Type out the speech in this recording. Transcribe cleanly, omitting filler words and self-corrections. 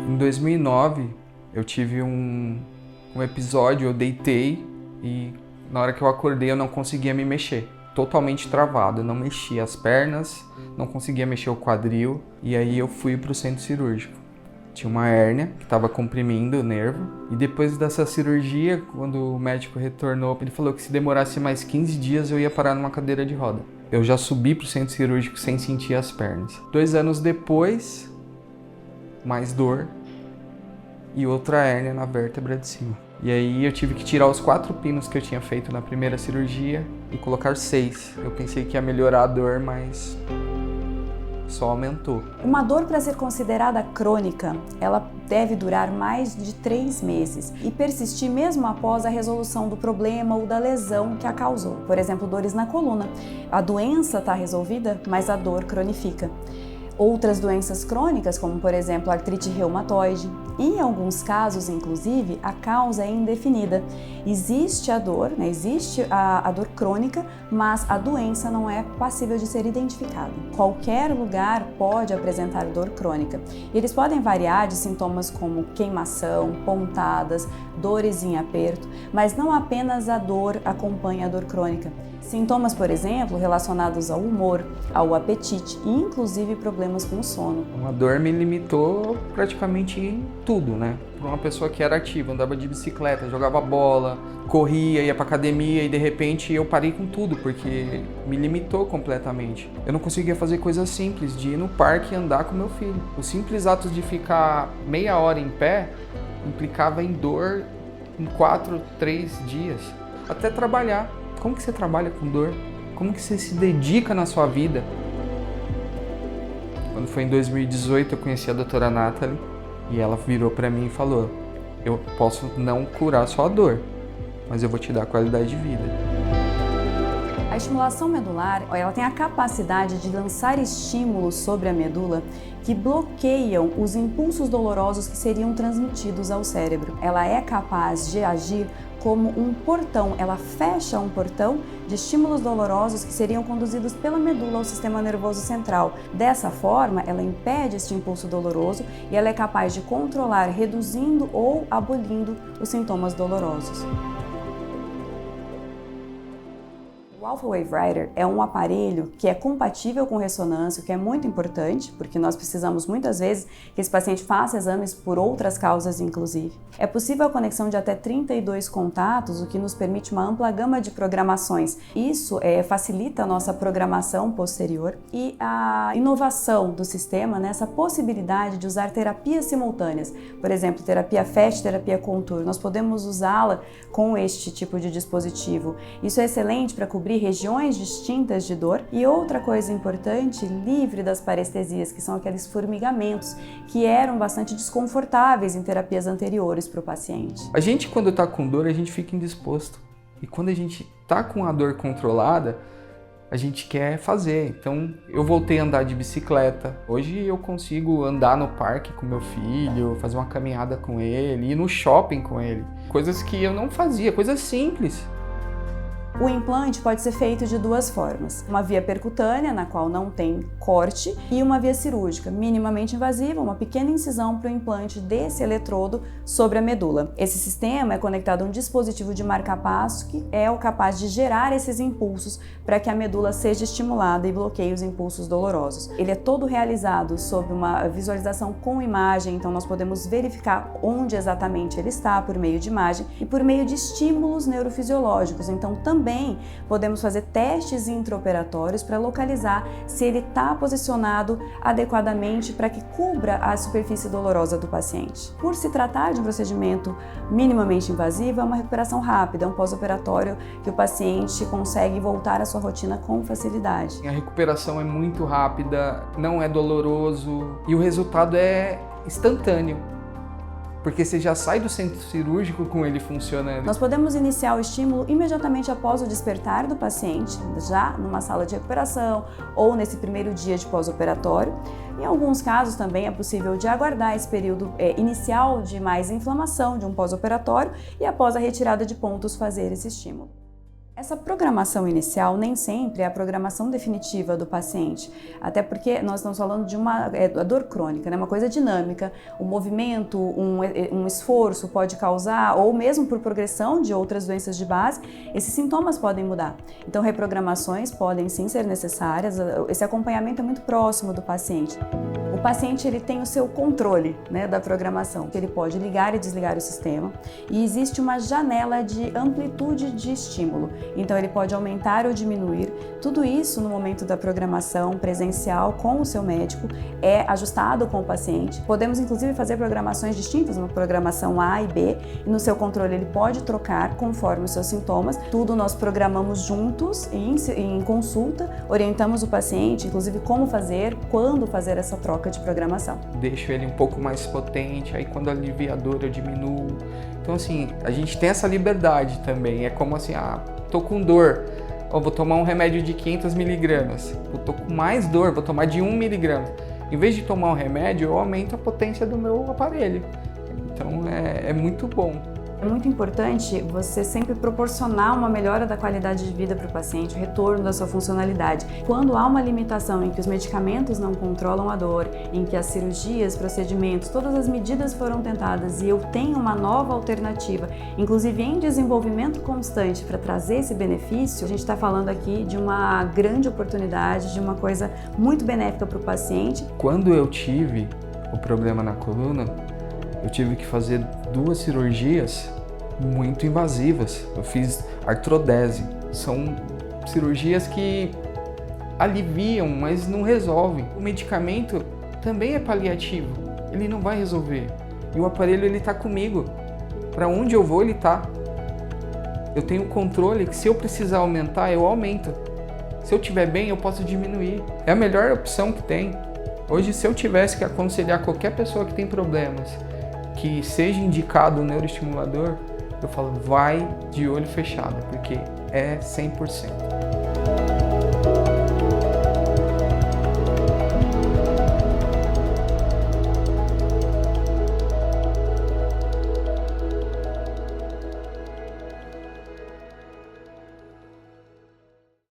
Em 2009, eu tive um episódio, eu deitei e na hora que eu acordei eu não conseguia me mexer. Totalmente travado, eu não mexia as pernas, não conseguia mexer o quadril e aí eu fui para o centro cirúrgico. Tinha uma hérnia que estava comprimindo o nervo e depois dessa cirurgia, quando o médico retornou, ele falou que se demorasse mais 15 dias eu ia parar numa cadeira de roda. Eu já subi para o centro cirúrgico sem sentir as pernas. 2 anos depois, mais dor e outra hérnia na vértebra de cima. E aí eu tive que tirar os 4 pinos que eu tinha feito na primeira cirurgia e colocar 6. Eu pensei que ia melhorar a dor, mas só aumentou. Uma dor, para ser considerada crônica, ela deve durar mais de 3 meses e persistir mesmo após a resolução do problema ou da lesão que a causou. Por exemplo, dores na coluna. A doença está resolvida, mas a dor cronifica. Outras doenças crônicas, como por exemplo a artrite reumatoide, em alguns casos, inclusive, a causa é indefinida. Existe a dor, existe a dor crônica, mas a doença não é passível de ser identificada. Qualquer lugar pode apresentar dor crônica. E eles podem variar de sintomas como queimação, pontadas, dores em aperto, mas não apenas a dor acompanha a dor crônica. Sintomas, por exemplo, relacionados ao humor, ao apetite e inclusive problemas com o sono. Uma dor me limitou praticamente em tudo, né? Para uma pessoa que era ativa, andava de bicicleta, jogava bola, corria, ia para academia e de repente eu parei com tudo porque me limitou completamente. Eu não conseguia fazer coisas simples, de ir no parque e andar com meu filho. O simples ato de ficar meia hora em pé implicava em dor em 4, 3 dias. Até trabalhar. Como que você trabalha com dor? Como que você se dedica na sua vida? Quando foi em 2018 eu conheci a doutora Nathalie e ela virou para mim e falou: eu posso não curar sua dor, mas eu vou te dar qualidade de vida. A estimulação medular, ela tem a capacidade de lançar estímulos sobre a medula que bloqueiam os impulsos dolorosos que seriam transmitidos ao cérebro. Ela é capaz de agir como um portão, ela fecha um portão de estímulos dolorosos que seriam conduzidos pela medula ao sistema nervoso central. Dessa forma, ela impede este impulso doloroso e ela é capaz de controlar, reduzindo ou abolindo os sintomas dolorosos. O Alpha Wave Rider é um aparelho que é compatível com ressonância, o que é muito importante, porque nós precisamos muitas vezes que esse paciente faça exames por outras causas, inclusive. É possível a conexão de até 32 contatos, o que nos permite uma ampla gama de programações. Isso facilita a nossa programação posterior e a inovação do sistema nessa possibilidade de usar terapias simultâneas. Por exemplo, terapia FET, terapia Contour. Nós podemos usá-la com este tipo de dispositivo. Isso é excelente para cobrir regiões distintas de dor e outra coisa importante, livre das parestesias, que são aqueles formigamentos que eram bastante desconfortáveis em terapias anteriores para o paciente. A gente, quando está com dor, a gente fica indisposto. E quando a gente está com a dor controlada, a gente quer fazer. Então, eu voltei a andar de bicicleta. Hoje eu consigo andar no parque com meu filho, fazer uma caminhada com ele, ir no shopping com ele. Coisas que eu não fazia, coisas simples. O implante pode ser feito de 2 formas. Uma via percutânea, na qual não tem corte, e uma via cirúrgica, minimamente invasiva, uma pequena incisão para o implante desse eletrodo sobre a medula. Esse sistema é conectado a um dispositivo de marca-passo que é o capaz de gerar esses impulsos para que a medula seja estimulada e bloqueie os impulsos dolorosos. Ele é todo realizado sob uma visualização com imagem, então nós podemos verificar onde exatamente ele está por meio de imagem e por meio de estímulos neurofisiológicos. Então também podemos fazer testes intraoperatórios para localizar se ele está posicionado adequadamente para que cubra a superfície dolorosa do paciente. Por se tratar de um procedimento minimamente invasivo, é uma recuperação rápida, é um pós-operatório que o paciente consegue voltar à sua rotina com facilidade. A recuperação é muito rápida, não é doloroso e o resultado é instantâneo. Porque você já sai do centro cirúrgico com ele funcionando. Nós podemos iniciar o estímulo imediatamente após o despertar do paciente, já numa sala de recuperação ou nesse primeiro dia de pós-operatório. Em alguns casos também é possível de aguardar esse período inicial de mais inflamação de um pós-operatório e após a retirada de pontos fazer esse estímulo. Essa programação inicial nem sempre é a programação definitiva do paciente, até porque nós estamos falando de a dor crônica, né? Uma coisa dinâmica, o movimento, um esforço pode causar, ou mesmo por progressão de outras doenças de base, esses sintomas podem mudar. Então, reprogramações podem sim ser necessárias, esse acompanhamento é muito próximo do paciente. O paciente ele tem o seu controle, né, da programação. Ele pode ligar e desligar o sistema e existe uma janela de amplitude de estímulo. Então ele pode aumentar ou diminuir. Tudo isso no momento da programação presencial com o seu médico é ajustado com o paciente. Podemos inclusive fazer programações distintas, uma programação A e B, e no seu controle ele pode trocar conforme os seus sintomas. Tudo nós programamos juntos em consulta, orientamos o paciente, inclusive como fazer, quando fazer essa troca de programação. Deixo ele um pouco mais potente, aí quando alivia a dor eu diminuo. Então assim, a gente tem essa liberdade também, é como assim, tô com dor, vou tomar um remédio de 500 miligramas, tô com mais dor, vou tomar de 1 miligrama. Em vez de tomar um remédio, eu aumento a potência do meu aparelho. Então é muito bom. É muito importante você sempre proporcionar uma melhora da qualidade de vida para o paciente, o retorno da sua funcionalidade. Quando há uma limitação em que os medicamentos não controlam a dor, em que as cirurgias, procedimentos, todas as medidas foram tentadas e eu tenho uma nova alternativa, inclusive em desenvolvimento constante para trazer esse benefício, a gente está falando aqui de uma grande oportunidade, de uma coisa muito benéfica para o paciente. Quando eu tive o problema na coluna, eu tive que fazer 2 cirurgias muito invasivas. Eu fiz artrodese. São cirurgias que aliviam, mas não resolvem. O medicamento também é paliativo. Ele não vai resolver. E o aparelho ele está comigo. Para onde eu vou, ele está. Eu tenho controle que se eu precisar aumentar, eu aumento. Se eu estiver bem, eu posso diminuir. É a melhor opção que tem. Hoje, se eu tivesse que aconselhar qualquer pessoa que tem problemas, que seja indicado um neuroestimulador, eu falo, vai de olho fechado, porque é 100%.